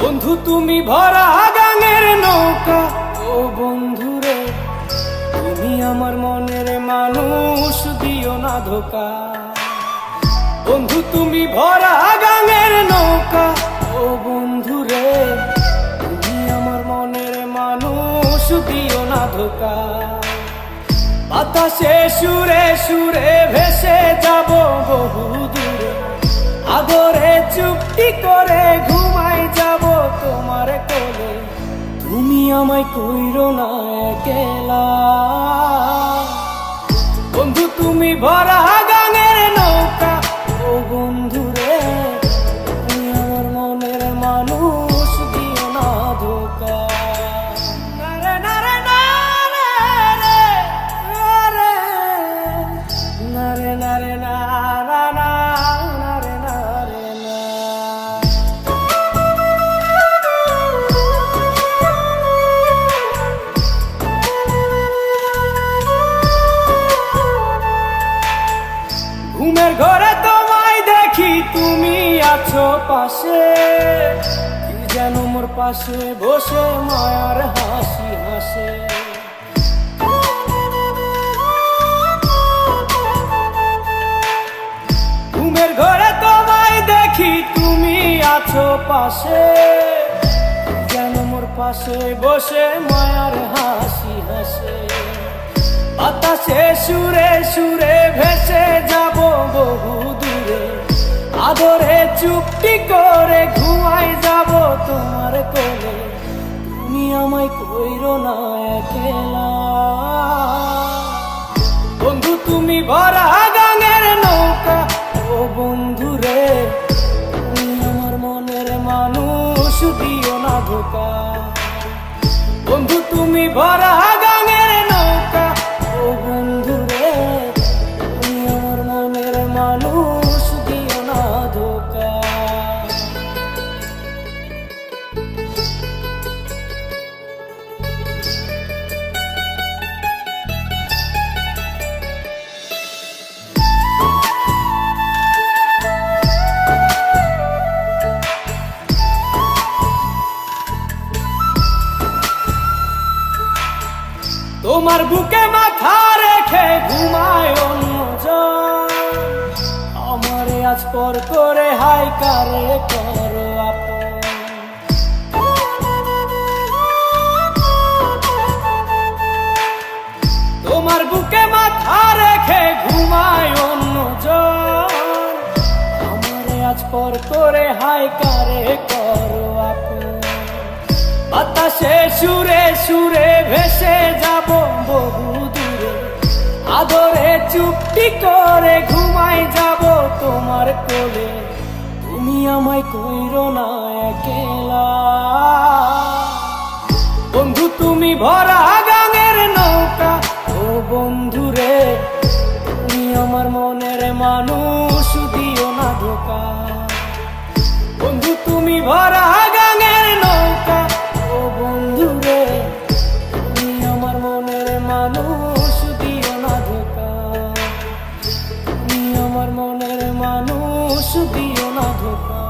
বন্ধু তুমি ভরা গাঙের নৌকা, ও বন্ধুরে তুমি আমার মনের মানুষ, দিও না ধোকা। বন্ধু তুমি ভরা গাঙের নৌকা, ও বন্ধুরে তুমি আমার মনের মানুষ, দিও না ধোকা। বাতাসে সুরে সুরে ভেসে যাব বহু দূরে, আদরে চুপটি করে ঘুমাই যাব তোমার কোলে। তুমি আমায় কইরো না একলা, বন্ধু তুমি ভরা গাঙের নৌকা, ও বন্ধুরে তুমি আমার মনের মানুষ, দিও না ধোকা। নারে নারে নারে নারে নারে নারে নারা না নারে নারে না। ঘুমের ঘরে তোমায় দেখি তুমি আছো পাশে, কি যেন মোর পাশে বসে মায়ার হাসি হাসে। ঘুমের ঘরে তোমায় দেখি তুমি আছো পাশে, যেন মোর পাশে বসে মায়ার হাসি হাসে। বাতাসে সুরে সুরে ভেসে যাব বহু দূরে, আদরে চুপটি করে ঘুমাই যাব তোমার কোলে। তুমি আমায় কইরো না একলা, বন্ধু তুমি ভরা গাঙের নৌকা, ও বন্ধুরে তুমি আমার মনের মানুষ, দিও না ধোকা। বন্ধু তুমি ভরা গাঙের নৌকা, ও বন্ধুরে তুমি আমার মনের মানুষ, দিও না ধোকা। তোমার বুকে মাথা রেখে ঘুমায় অন্যজন, আমারে আজ পর করে হাই কারে করো আপন। তোমার বুকে মাথা রেখে ঘুমায় অন্যজন, আমারে আজ পর করে হাই কারে করো আপন। বাতাসে সুরে সুরে ভেসে যাব বহু দূরে, আদরে চুপটি করে ঘুমাই যাব তোমার কোলে। তুমি আমায় কইরো না একলা, বন্ধু তুমি ভরা গাঙের নৌকা, ও বন্ধুরে তুমি আমার মনের মানুষ, দিও না ধোকা। বন্ধু তুমি ভরা গাঙের নৌকা, ও বন্ধুরে তুমি আমার মনের মানুষ, দিও না ধোকা। তুমি আমার মনের মানুষ, দিও না ধোকা।